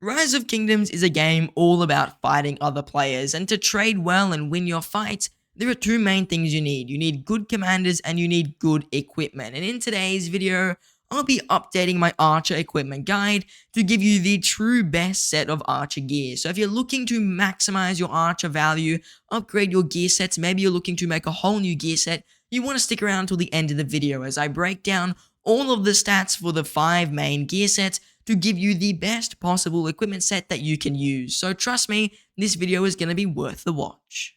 Rise of Kingdoms is a game all about fighting other players, and to trade well and win your fights, there are two main things you need. You need good commanders and you need good equipment. And in today's video, I'll be updating my archer equipment guide to give you the true best set of archer gear. So if you're looking to maximize your archer value, upgrade your gear sets, maybe you're looking to make a whole new gear set, you want to stick around till the end of the video as I break down all of the stats for the 5 main gear sets to give you the best possible equipment set that you can use. So trust me, this video is going to be worth the watch.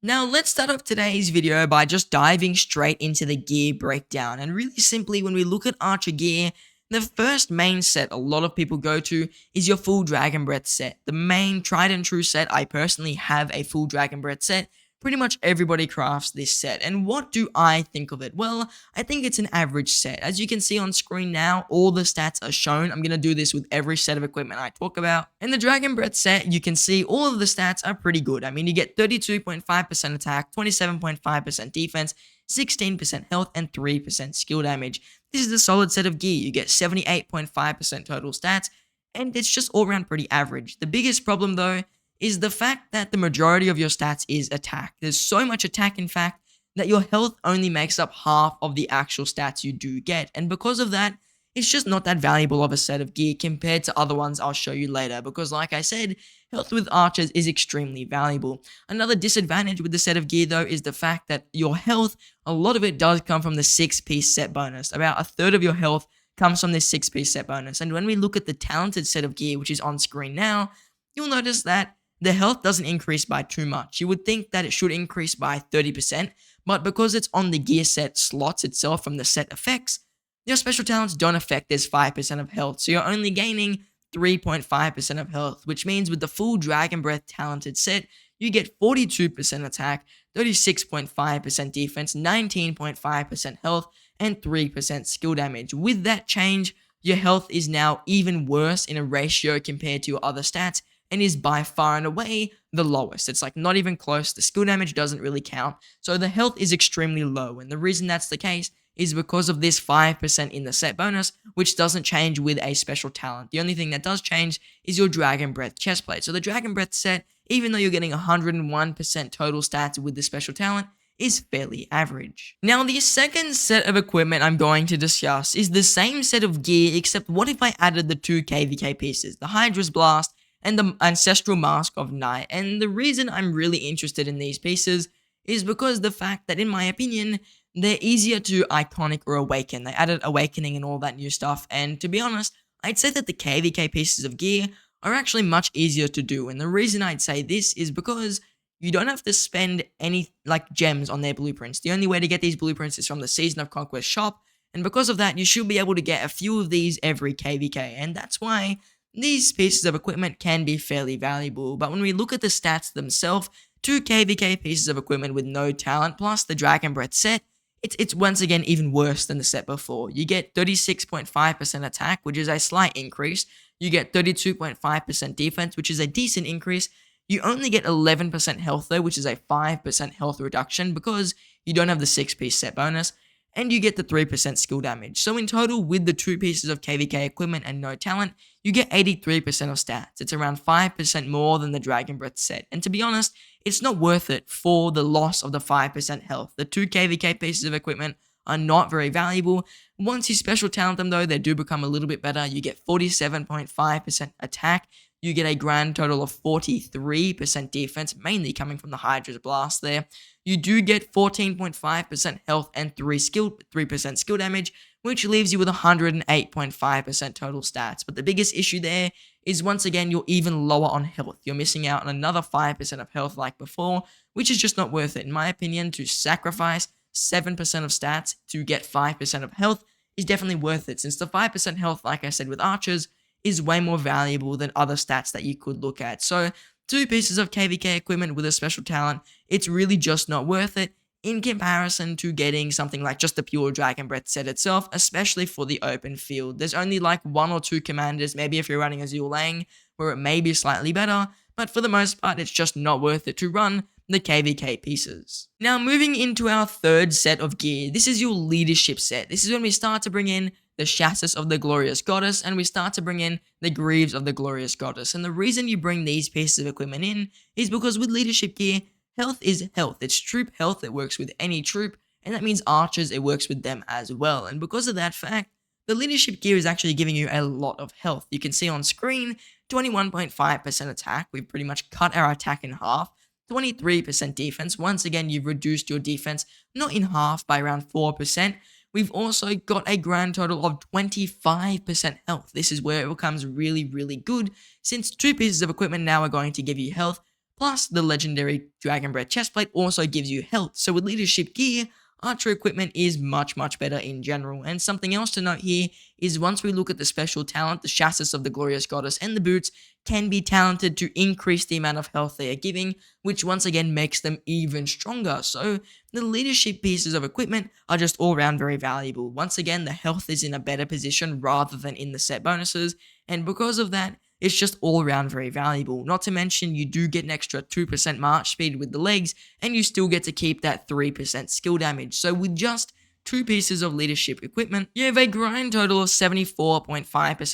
Now let's start off today's video by just diving straight into the gear breakdown. And really simply, when we look at archer gear, the first main set a lot of people go to is your full Dragon Breath set. The main tried and true set. I personally have a full Dragon Breath set. Pretty much everybody crafts this set. And what do I think of it? Well, I think it's an average set. As you can see on screen now, all the stats are shown. I'm going to do this with every set of equipment I talk about. In the Dragon Breath set, you can see all of the stats are pretty good. I mean, you get 32.5% attack, 27.5% defense, 16% health, and 3% skill damage. This is a solid set of gear. You get 78.5% total stats, and it's just all around pretty average. The biggest problem though is the fact that the majority of your stats is attack. There's so much attack, in fact, that your health only makes up half of the actual stats you do get. And because of that, it's just not that valuable of a set of gear compared to other ones I'll show you later. Because like I said, health with archers is extremely valuable. Another disadvantage with the set of gear though is the fact that your health, a lot of it does come from the 6-piece set bonus. About a third of your health comes from this 6-piece set bonus. And when we look at the talented set of gear, which is on screen now, you'll notice that the health doesn't increase by too much. You would think that it should increase by 30%, but because it's on the gear set slots itself from the set effects, your special talents don't affect this 5% of health, so you're only gaining 3.5% of health, which means with the full Dragon Breath talented set, you get 42% attack, 36.5% defense, 19.5% health, and 3% skill damage. With that change, your health is now even worse in a ratio compared to your other stats, and is by far and away the lowest. It's like not even close. The skill damage doesn't really count. So the health is extremely low. And the reason that's the case is because of this 5% in the set bonus, which doesn't change with a special talent. The only thing that does change is your Dragon Breath chestplate. So the Dragon Breath set, even though you're getting 101% total stats with the special talent, is fairly average. Now the second set of equipment I'm going to discuss is the same set of gear, except what if I added the 2 KVK pieces, the Hydra's Blast and the Ancestral Mask of Night. And the reason I'm really interested in these pieces is because the fact that, in my opinion, they're easier to iconic or awaken. They added awakening and all that new stuff, and to be honest, I'd say that the KVK pieces of gear are actually much easier to do. And the reason I'd say this is because you don't have to spend any gems on their blueprints. The only way to get these blueprints is from the Season of Conquest shop, and because of that, you should be able to get a few of these every KVK, and that's why these pieces of equipment can be fairly valuable. But when we look at the stats themselves, 2 KVK pieces of equipment with no talent plus the Dragon Breath set, it's once again even worse than the set before. You get 36.5% attack, which is a slight increase. You get 32.5% defense, which is a decent increase. You only get 11% health though, which is a 5% health reduction because you don't have the 6-piece set bonus. And you get the 3% skill damage. So in total, with the 2 pieces of KVK equipment and no talent, you get 83% of stats. It's around 5% more than the Dragon Breath set. And to be honest, it's not worth it for the loss of the 5% health. The 2 KVK pieces of equipment are not very valuable. Once you special talent them though, they do become a little bit better. You get 47.5% attack. You get a grand total of 43% defense, mainly coming from the Hydra's Blast there. You do get 14.5% health and 3% skill damage, which leaves you with 108.5% total stats. But the biggest issue there is, once again, you're even lower on health. You're missing out on another 5% of health like before, which is just not worth it. In my opinion, to sacrifice 7% of stats to get 5% of health is definitely worth it, since the 5% health, like I said with archers, is way more valuable than other stats that you could look at. So 2 pieces of KVK equipment with a special talent, it's really just not worth it in comparison to getting something like just the pure Dragon Breath set itself, especially for the open field. There's only like 1 or 2 commanders, maybe if you're running Azul Lang, where it may be slightly better, but for the most part, it's just not worth it to run the KVK pieces. Now moving into our third set of gear, this is your leadership set. This is when we start to bring in the Chassis of the Glorious Goddess, and we start to bring in the Greaves of the Glorious Goddess. And the reason you bring these pieces of equipment in is because with leadership gear, health is health. It's troop health. It works with any troop, and that means archers, it works with them as well. And because of that fact, the leadership gear is actually giving you a lot of health. You can see on screen 21.5% attack. We've pretty much cut our attack in half. 23% defense. Once again, you've reduced your defense not in half by around 4%. We've also got a grand total of 25% health. This is where it becomes really, really good, since 2 pieces of equipment now are going to give you health, plus the legendary Dragon Breath chestplate also gives you health. So with leadership gear, archer equipment is much, much better in general. And something else to note here is once we look at the special talent, the Chassis of the Glorious Goddess and the boots can be talented to increase the amount of health they are giving, which once again makes them even stronger. So the leadership pieces of equipment are just all around very valuable. Once again, the health is in a better position rather than in the set bonuses, and because of that, it's just all around very valuable. Not to mention, you do get an extra 2% march speed with the legs, and you still get to keep that 3% skill damage. So with just 2 pieces of leadership equipment, you have a grind total of 74.5%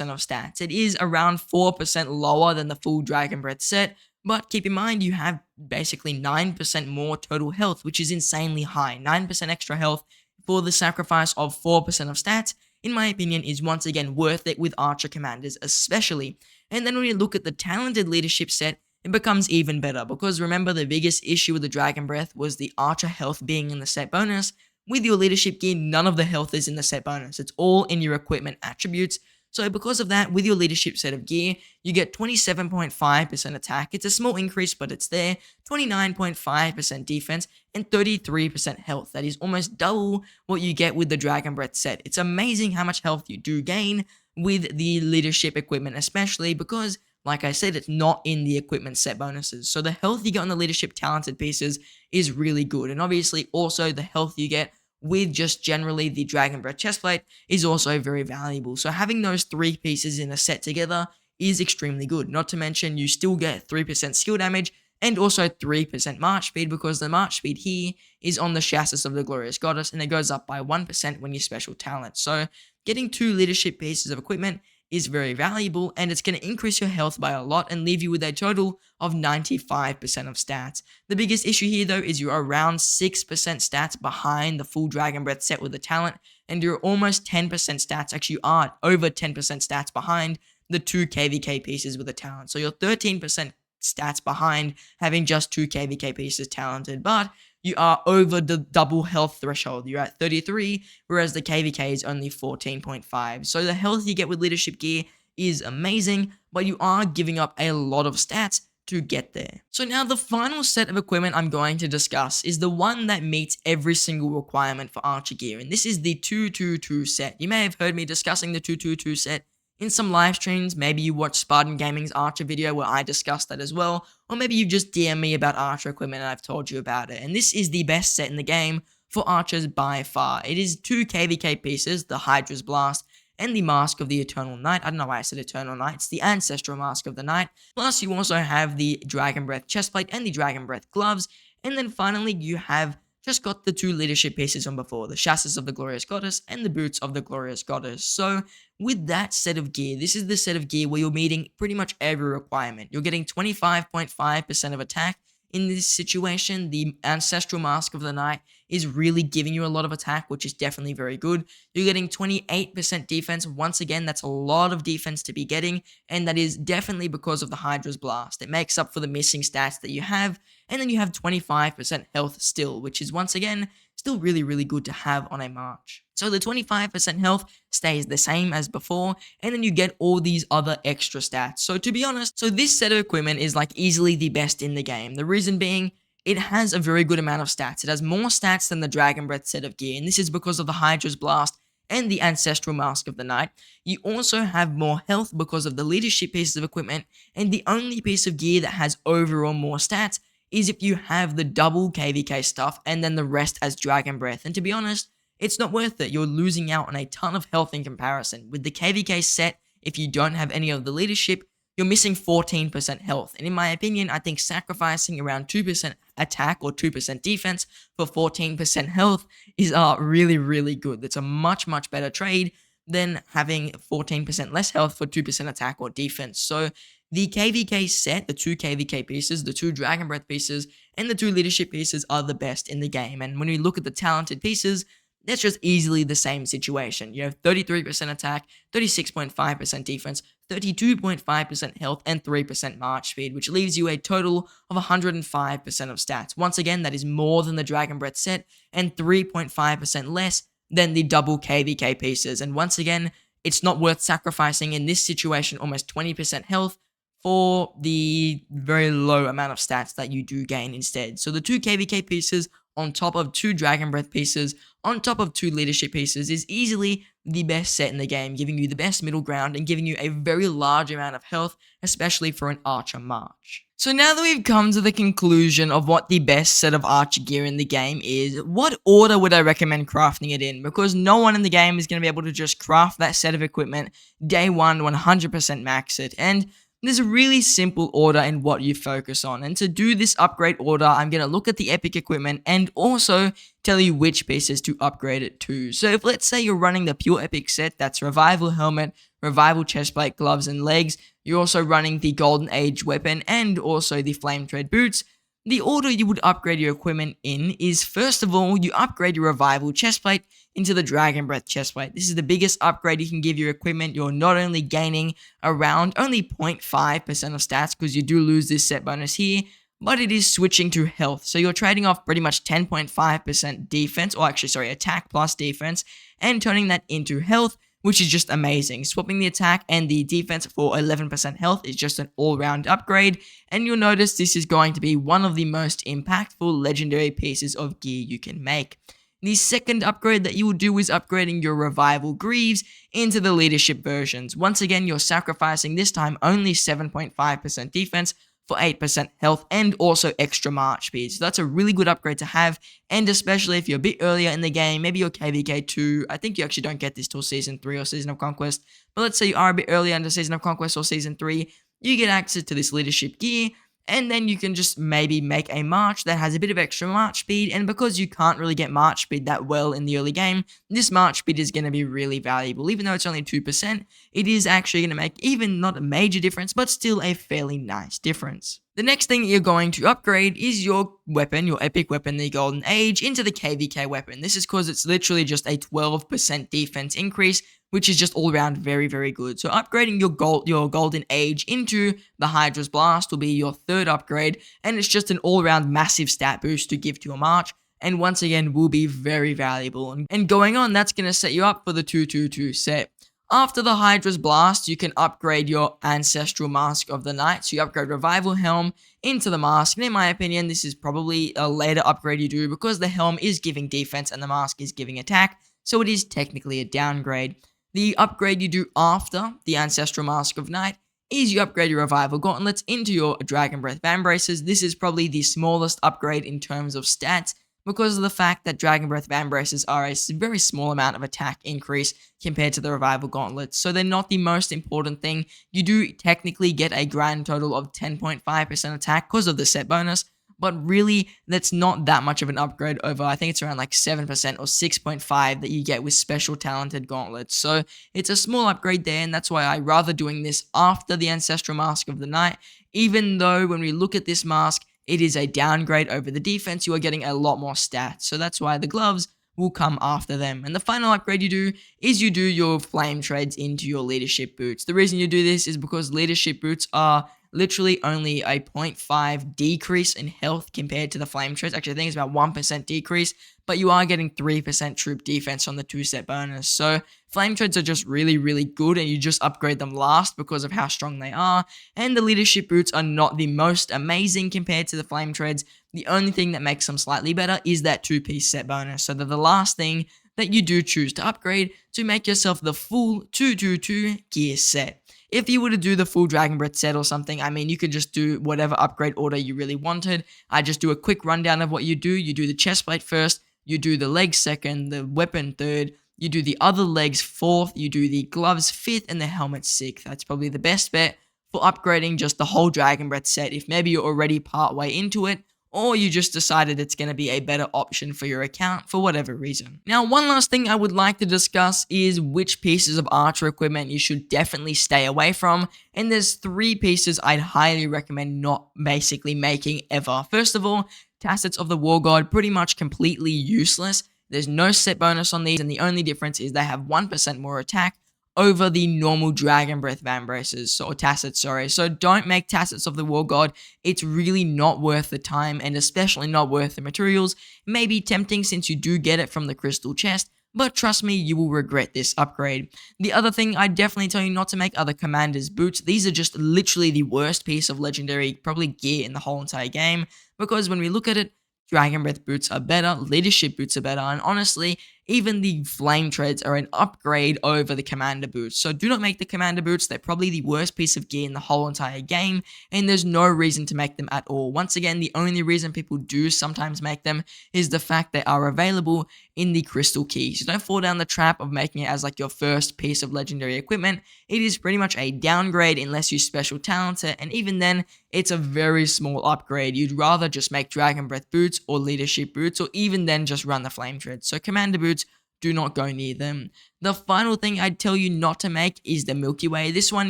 of stats. It is around 4% lower than the full Dragon Breath set, but keep in mind you have basically 9% more total health, which is insanely high. 9% extra health for the sacrifice of 4% of stats, in my opinion, is once again worth it with archer commanders especially. And then when you look at the talented leadership set, it becomes even better, because remember, the biggest issue with the Dragon Breath was the archer health being in the set bonus. With your leadership gear, none of the health is in the set bonus. It's all in your equipment attributes. So because of that, with your leadership set of gear, you get 27.5% attack. It's a small increase, but it's there. 29.5% defense and 33% health. That is almost double what you get with the Dragon Breath set. It's amazing how much health you do gain with the leadership equipment, especially because, like I said, it's not in the equipment set bonuses. So the health you get on the leadership talented pieces is really good. And obviously also the health you get with just generally the Dragon Breath chestplate is also very valuable. So having those 3 pieces in a set together is extremely good. Not to mention you still get 3% skill damage and also 3% march speed, because the march speed here is on the Chassis of the Glorious Goddess, and it goes up by 1% when you special talent. So getting 2 leadership pieces of equipment is very valuable, and it's going to increase your health by a lot and leave you with a total of 95% of stats. The biggest issue here though is you're around 6% stats behind the full Dragon Breath set with the talent, and you're almost 10% stats, actually you are over 10% stats behind the 2 KVK pieces with the talent. So you're 13% stats behind having just 2 KVK pieces talented, but you are over the double health threshold. You're at 33, whereas the KVK is only 14.5. So the health you get with leadership gear is amazing, but you are giving up a lot of stats to get there. So now the final set of equipment I'm going to discuss is the one that meets every single requirement for archer gear, and this is the 222 set. You may have heard me discussing the 222 set in some live streams. Maybe you watched Spartan Gaming's Archer video where I discussed that as well, or maybe you just DM me about Archer equipment and I've told you about it. And this is the best set in the game for archers by far. It is 2 KVK pieces, the Hydra's Blast and the Mask of the Eternal Knight. I don't know why I said Eternal Knight, it's the Ancestral Mask of the Knight. Plus you also have the Dragon Breath chestplate and the Dragon Breath gloves. And then finally you have just got the 2 leadership pieces on before, the Chassis of the Glorious Goddess and the Boots of the Glorious Goddess. So with that set of gear, this is the set of gear where you're meeting pretty much every requirement. You're getting 25.5% of attack. In this situation, the Ancestral Mask of the Knight is really giving you a lot of attack, which is definitely very good. You're getting 28% defense. Once again, that's a lot of defense to be getting, and that is definitely because of the Hydra's Blast. It makes up for the missing stats that you have, and then you have 25% health still, which is once again still really, really good to have on a march. So the 25% health stays the same as before, and then you get all these other extra stats. So to be honest, this set of equipment is like easily the best in the game. The reason being, it has a very good amount of stats. It has more stats than the Dragon Breath set of gear, and this is because of the Hydra's Blast and the Ancestral Mask of the Knight. You also have more health because of the leadership pieces of equipment, and the only piece of gear that has overall more stats is if you have the double KVK stuff and then the rest as Dragon Breath. And to be honest, it's not worth it. You're losing out on a ton of health in comparison. With the KVK set, if you don't have any of the leadership, you're missing 14% health. And in my opinion, I think sacrificing around 2% attack or 2% defense for 14% health is really, really good. That's a much, much better trade than having 14% less health for 2% attack or defense. So the KVK set, the two KVK pieces, the two Dragon Breath pieces, and the two leadership pieces are the best in the game. And when we look at the talented pieces, that's just easily the same situation. You have 33% attack, 36.5% defense, 32.5% health, and 3% march speed, which leaves you a total of 105% of stats. Once again, that is more than the Dragon Breath set and 3.5% less than the double KVK pieces. And once again, it's not worth sacrificing in this situation almost 20% health for the very low amount of stats that you do gain instead. So the two KVK pieces on top of two Dragon Breath pieces, on top of two leadership pieces, is easily the best set in the game, giving you the best middle ground and giving you a very large amount of health, especially for an Archer March. So now that we've come to the conclusion of what the best set of Archer gear in the game is, what order would I recommend crafting it in? Because no one in the game is going to be able to just craft that set of equipment day one, 100% max it. And there's a really simple order in what you focus on. And to do this upgrade order, I'm going to look at the epic equipment and also tell you which pieces to upgrade it to. So if let's say you're running the pure epic set, that's Revival Helmet, Revival Chestplate, Gloves, and Legs. You're also running the Golden Age weapon and also the Flame Tread boots. The order you would upgrade your equipment in is, first of all, you upgrade your Revival Chestplate into the Dragon Breath Chestplate. This is the biggest upgrade you can give your equipment. You're not only gaining around only 0.5% of stats because you do lose this set bonus here, but it is switching to health. So you're trading off pretty much 10.5% defense, or actually, sorry, attack plus defense, and turning that into health, which is just amazing. Swapping the attack and the defense for 11% health is just an all-round upgrade, and you'll notice this is going to be one of the most impactful legendary pieces of gear you can make. The second upgrade that you will do is upgrading your Revival Greaves into the leadership versions. Once again, you're sacrificing this time only 7.5% defense for 8% health and also extra march speed. So that's a really good upgrade to have, and especially if you're a bit earlier in the game, maybe you're KVK 2, I think you actually don't get this till Season 3 or Season of Conquest, but let's say you are a bit earlier into Season of Conquest or Season 3, you get access to this leadership gear, and then you can just maybe make a march that has a bit of extra march speed, and because you can't really get march speed that well in the early game, this march speed is going to be really valuable. Even though it's only 2%, it is actually going to make even not a major difference, but still a fairly nice difference. The next thing you're going to upgrade is your weapon, your epic weapon, the Golden Age, into the KVK weapon. This is because it's literally just a 12% defense increase, which is just all around very, very good. So upgrading your Golden Age into the Hydra's Blast will be your third upgrade, and it's just an all-around massive stat boost to give to your march, and once again will be very valuable. And going on, that's going to set you up for the 2-2-2 set. After the Hydra's Blast, you can upgrade your Ancestral Mask of the Night. So you upgrade Revival Helm into the mask. And in my opinion, this is probably a later upgrade you do because the helm is giving defense and the mask is giving attack. So it is technically a downgrade. The upgrade you do after the Ancestral Mask of Night is you upgrade your Revival Gauntlets into your Dragon Breath Vambraces. This is probably the smallest upgrade in terms of stats, because of the fact that Dragon Breath Vambraces are a very small amount of attack increase compared to the Revival Gauntlets, so they're not the most important thing. You do technically get a grand total of 10.5% attack because of the set bonus, but really, that's not that much of an upgrade over, I think it's around like 7% or 6.5% that you get with Special Talented Gauntlets. So it's a small upgrade there, and that's why I rather doing this after the Ancestral Mask of the Night, even though when we look at this mask, it is a downgrade over the defense. You are getting a lot more stats. So that's why the gloves will come after them. And the final upgrade you do is you do your Flame Treads into your leadership boots. The reason you do this is because leadership boots are literally only a 0.5 decrease in health compared to the Flame Treads. Actually, I think it's about 1% decrease, but you are getting 3% troop defense on the 2-set bonus. So Flame Treads are just really, really good, and you just upgrade them last because of how strong they are. And the leadership boots are not the most amazing compared to the Flame Treads. The only thing that makes them slightly better is that 2-piece set bonus. So they're the last thing that you do choose to upgrade to make yourself the full 2-2-2 gear set. If you were to do the full Dragon Breath set or something, I mean, you could just do whatever upgrade order you really wanted. I just do a quick rundown of what you do. You do the chestplate first, you do the legs second, the weapon third, you do the other legs fourth, you do the gloves fifth, and the helmet sixth. That's probably the best bet for upgrading just the whole Dragon Breath set if maybe you're already part way into it, or you just decided it's going to be a better option for your account for whatever reason. Now, one last thing I would like to discuss is which pieces of archer equipment you should definitely stay away from, and there's 3 pieces I'd highly recommend not basically making ever. First of all, Tassets of the War God, pretty much completely useless. There's no set bonus on these, and the only difference is they have 1% more attack over the normal Dragon Breath Vambraces, or Tassets, sorry. So don't make Tassets of the War God. It's really not worth the time, and especially not worth the materials. It may be tempting since you do get it from the crystal chest, but trust me, you will regret this upgrade. The other thing, I definitely tell you not to make other Commander's Boots. These are just literally the worst piece of legendary, probably gear in the whole entire game, because when we look at it, Dragon Breath boots are better, leadership boots are better, and honestly, even the flame treads are an upgrade over the commander boots. So do not make the commander boots, they're probably the worst piece of gear in the whole entire game, and there's no reason to make them at all. Once again, the only reason people do sometimes make them is the fact they are available in the crystal key. So don't fall down the trap of making it as like your first piece of legendary equipment. It is pretty much a downgrade unless you special talent it, and even then, it's a very small upgrade. You'd rather just make Dragon Breath boots or leadership boots, or even then just run the flame treads. So commander boots, do not go near them. The final thing I'd tell you not to make is the Milky Way. This one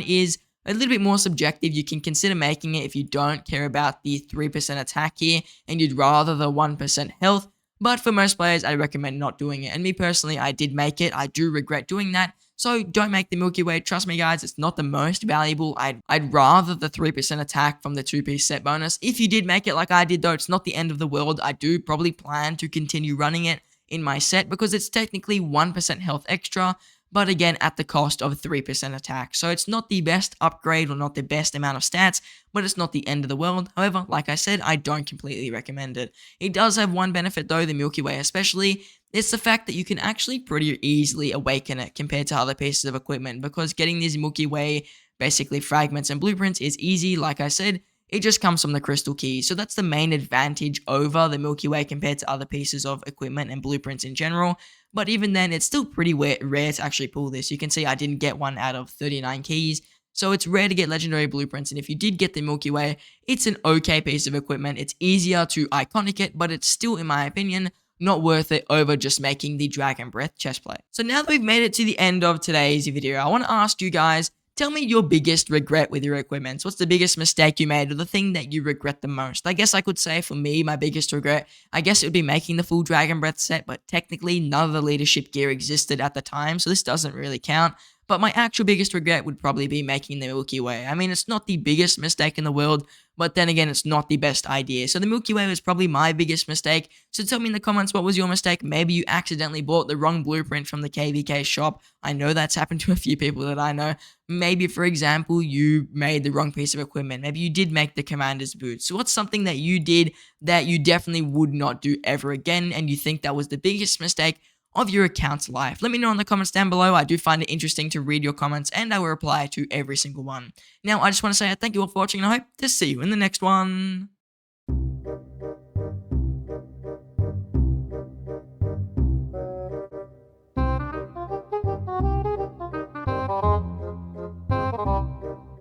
is a little bit more subjective. You can consider making it if you don't care about the 3% attack here and you'd rather the 1% health. But for most players, I recommend not doing it. And me personally, I did make it. I do regret doing that. So don't make the Milky Way. Trust me, guys, it's not the most valuable. I'd rather the 3% attack from the 2-piece set bonus. If you did make it like I did, though, it's not the end of the world. I do probably plan to continue running it in my set because it's technically 1% health extra, but again, at the cost of 3% attack. So it's not the best upgrade or not the best amount of stats, but it's not the end of the world. However, like I said, I don't completely recommend it. It does have one benefit though, the Milky Way especially. It's the fact that you can actually pretty easily awaken it compared to other pieces of equipment, because getting these Milky Way, basically fragments and blueprints, is easy. Like I said, it just comes from the crystal key. So that's the main advantage over the Milky Way compared to other pieces of equipment and blueprints in general. But even then, it's still pretty rare to actually pull this. You can see I didn't get one out of 39 keys. So it's rare to get legendary blueprints, and if you did get the Milky Way, it's an okay piece of equipment. It's easier to iconic it, but it's still, in my opinion, not worth it over just making the Dragon Breath chestplate. So now that we've made it to the end of today's video, I want to ask you guys, tell me your biggest regret with your equipment. What's the biggest mistake you made, or the thing that you regret the most? I guess I could say for me, my biggest regret, I guess it would be making the full Dragon Breath set, but technically none of the leadership gear existed at the time, so this doesn't really count. But my actual biggest regret would probably be making the Milky Way. I mean, it's not the biggest mistake in the world, but then again, it's not the best idea. So the Milky Way was probably my biggest mistake. So tell me in the comments, what was your mistake? Maybe you accidentally bought the wrong blueprint from the KVK shop. I know that's happened to a few people that I know. Maybe, for example, you made the wrong piece of equipment. Maybe you did make the Commander's Boots. So what's something that you did that you definitely would not do ever again, and you think that was the biggest mistake of your account's life? Let me know in the comments down below. I do find it interesting to read your comments, and I will reply to every single one. Now, I just want to say thank you all for watching, and I hope to see you in the next one.